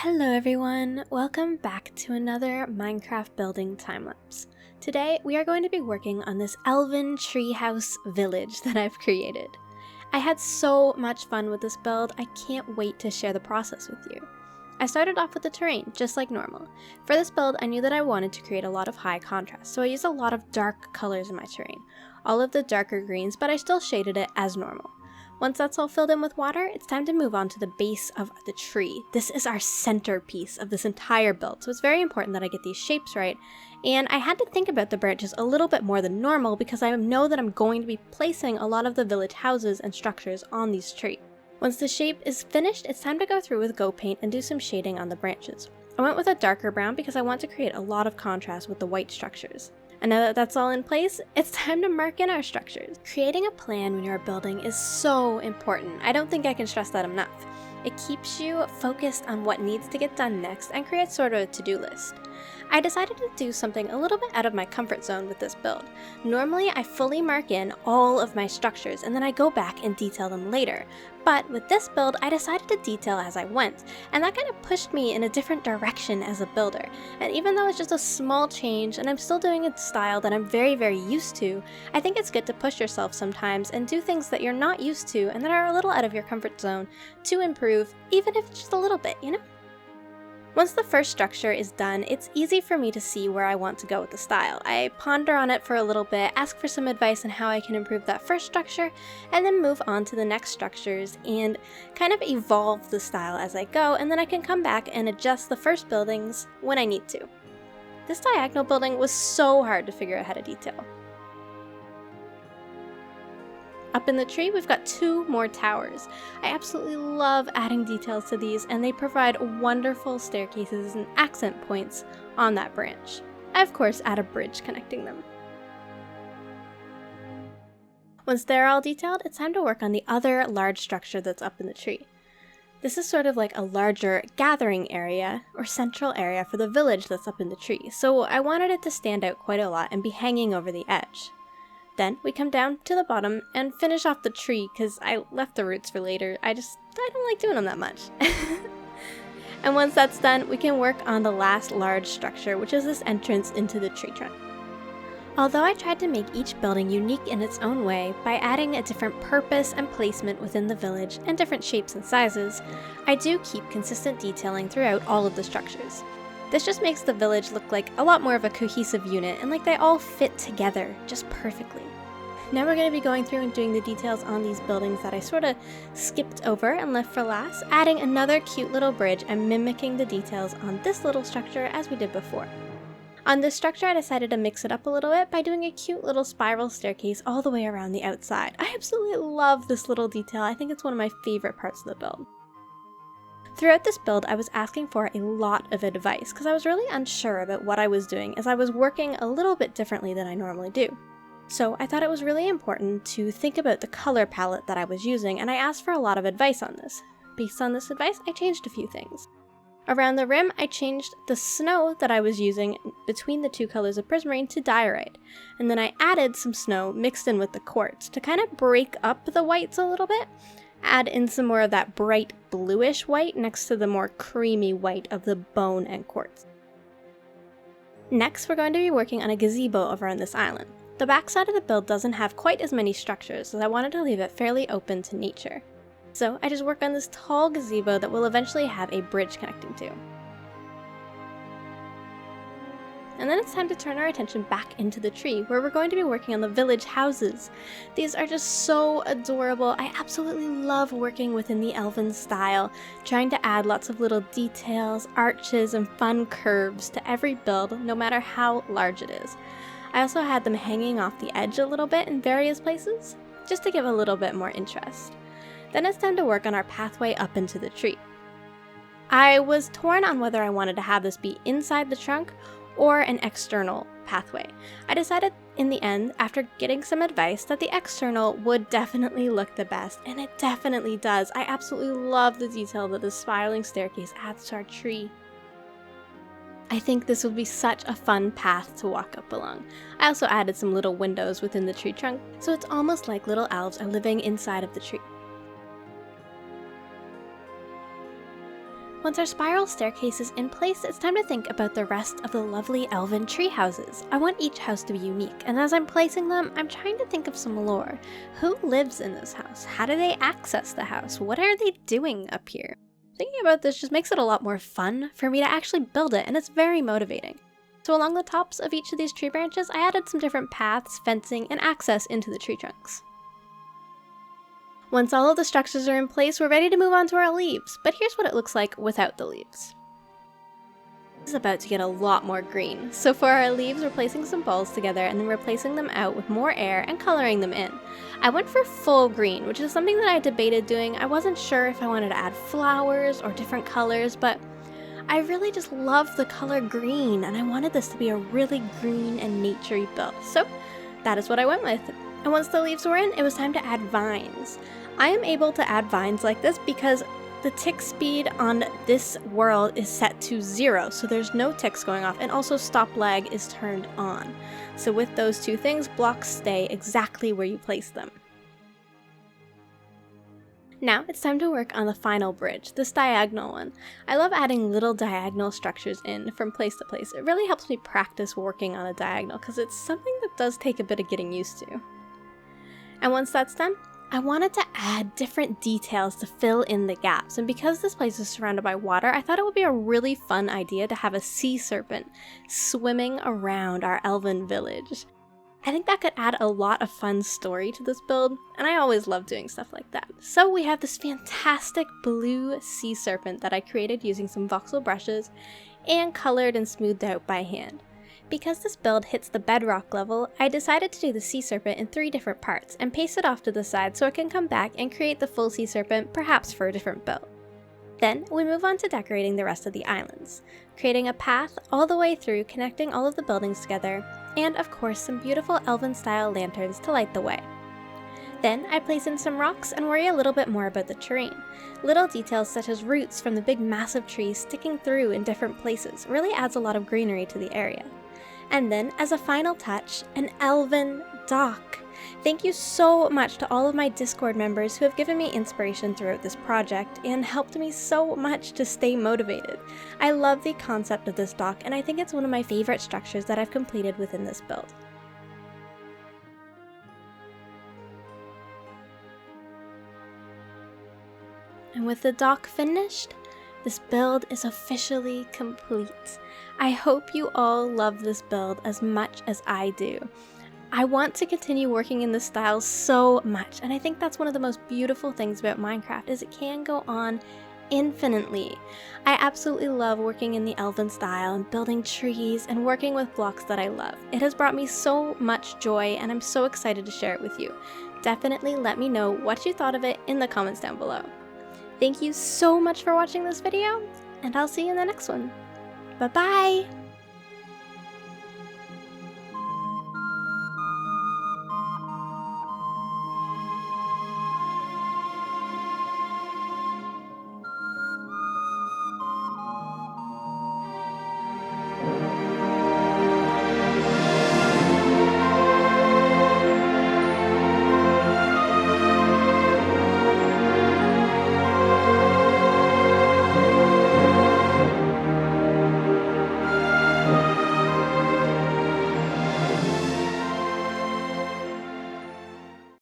Hello everyone, welcome back to another Minecraft building time-lapse. Today we are going to be working on this elven treehouse village that I've created. I had so much fun with this build, I can't wait to share the process with you. I started off with the terrain, just like normal. For this build, I knew that I wanted to create a lot of high contrast, so I used a lot of dark colors in my terrain. All of the darker greens, but I still shaded it as normal. Once that's all filled in with water, it's time to move on to the base of the tree. This is our centerpiece of this entire build, so it's very important that I get these shapes right. And I had to think about the branches a little bit more than normal because I know that I'm going to be placing a lot of the village houses and structures on these trees. Once the shape is finished, it's time to go through with Go Paint and do some shading on the branches. I went with a darker brown because I want to create a lot of contrast with the white structures. And now that that's all in place, it's time to mark in our structures. Creating a plan when you're building is so important. I don't think I can stress that enough. It keeps you focused on what needs to get done next and creates sort of a to-do list. I decided to do something a little bit out of my comfort zone with this build. Normally, I fully mark in all of my structures and then I go back and detail them later. But with this build, I decided to detail as I went, and that kind of pushed me in a different direction as a builder. And even though it's just a small change and I'm still doing a style that I'm very used to, I think it's good to push yourself sometimes and do things that you're not used to and that are a little out of your comfort zone to improve, even if it's just a little bit, you know? Once the first structure is done, it's easy for me to see where I want to go with the style. I ponder on it for a little bit, ask for some advice on how I can improve that first structure, and then move on to the next structures and kind of evolve the style as I go, and then I can come back and adjust the first buildings when I need to. This diagonal building was so hard to figure out how to detail. Up in the tree, we've got two more towers. I absolutely love adding details to these, and they provide wonderful staircases and accent points on that branch. I, of course, add a bridge connecting them. Once they're all detailed, it's time to work on the other large structure that's up in the tree. This is sort of like a larger gathering area, or central area for the village that's up in the tree, so I wanted it to stand out quite a lot and be hanging over the edge. Then we come down to the bottom and finish off the tree because I left the roots for later. I don't like doing them that much. And once that's done, we can work on the last large structure, which is this entrance into the tree trunk. Although I tried to make each building unique in its own way by adding a different purpose and placement within the village and different shapes and sizes, I do keep consistent detailing throughout all of the structures. This just makes the village look like a lot more of a cohesive unit and like they all fit together just perfectly. Now we're going to be going through and doing the details on these buildings that I sort of skipped over and left for last, adding another cute little bridge and mimicking the details on this little structure as we did before. On this structure, I decided to mix it up a little bit by doing a cute little spiral staircase all the way around the outside. I absolutely love this little detail. I think it's one of my favorite parts of the build. Throughout this build, I was asking for a lot of advice because I was really unsure about what I was doing as I was working a little bit differently than I normally do. So I thought it was really important to think about the color palette that I was using, and I asked for a lot of advice on this. Based on this advice, I changed a few things. Around the rim, I changed the snow that I was using between the two colors of prismarine to diorite, and then I added some snow mixed in with the quartz to kind of break up the whites a little bit. Add in some more of that bright bluish white next to the more creamy white of the bone and quartz. Next, we're going to be working on a gazebo over on this island. The backside of the build doesn't have quite as many structures, as I wanted to leave it fairly open to nature. So I just worked on this tall gazebo that will eventually have a bridge connecting to. And then it's time to turn our attention back into the tree, where we're going to be working on the village houses. These are just so adorable. I absolutely love working within the elven style, trying to add lots of little details, arches, and fun curves to every build, no matter how large it is. I also had them hanging off the edge a little bit in various places, just to give a little bit more interest. Then it's time to work on our pathway up into the tree. I was torn on whether I wanted to have this be inside the trunk or an external pathway. I decided in the end, after getting some advice, that the external would definitely look the best, and it definitely does. I absolutely love the detail that the spiraling staircase adds to our tree. I think this would be such a fun path to walk up along. I also added some little windows within the tree trunk, so it's almost like little elves are living inside of the tree. Once our spiral staircase is in place, it's time to think about the rest of the lovely elven tree houses. I want each house to be unique, and as I'm placing them, I'm trying to think of some lore. Who lives in this house? How do they access the house? What are they doing up here? Thinking about this just makes it a lot more fun for me to actually build it, and it's very motivating. So along the tops of each of these tree branches, I added some different paths, fencing, and access into the tree trunks. Once all of the structures are in place, we're ready to move on to our leaves, but here's what it looks like without the leaves. This is about to get a lot more green, so for our leaves we're placing some balls together and then replacing them out with more air and coloring them in. I went for full green, which is something that I debated doing. I wasn't sure if I wanted to add flowers or different colors, but I really just love the color green and I wanted this to be a really green and naturey build, so that is what I went with. And once the leaves were in, it was time to add vines. I am able to add vines like this because the tick speed on this world is set to 0, so there's no ticks going off, and also stop lag is turned on. So with those two things, blocks stay exactly where you place them. Now it's time to work on the final bridge, this diagonal one. I love adding little diagonal structures in from place to place. It really helps me practice working on a diagonal because it's something that does take a bit of getting used to. And once that's done, I wanted to add different details to fill in the gaps, and because this place is surrounded by water, I thought it would be a really fun idea to have a sea serpent swimming around our elven village. I think that could add a lot of fun story to this build, and I always love doing stuff like that. So we have this fantastic blue sea serpent that I created using some voxel brushes and colored and smoothed out by hand. Because this build hits the bedrock level, I decided to do the sea serpent in 3 different parts and paste it off to the side so it can come back and create the full sea serpent, perhaps for a different build. Then we move on to decorating the rest of the islands, creating a path all the way through, connecting all of the buildings together, and of course some beautiful elven style lanterns to light the way. Then I place in some rocks and worry a little bit more about the terrain. Little details such as roots from the big massive trees sticking through in different places really adds a lot of greenery to the area. And then, as a final touch, an elven dock. Thank you so much to all of my Discord members who have given me inspiration throughout this project and helped me so much to stay motivated. I love the concept of this dock, and I think it's one of my favorite structures that I've completed within this build. And with the dock finished, this build is officially complete. I hope you all love this build as much as I do. I want to continue working in this style so much, and I think that's one of the most beautiful things about Minecraft is it can go on infinitely. I absolutely love working in the elven style and building trees and working with blocks that I love. It has brought me so much joy and I'm so excited to share it with you. Definitely let me know what you thought of it in the comments down below. Thank you so much for watching this video, and I'll see you in the next one. Bye-bye!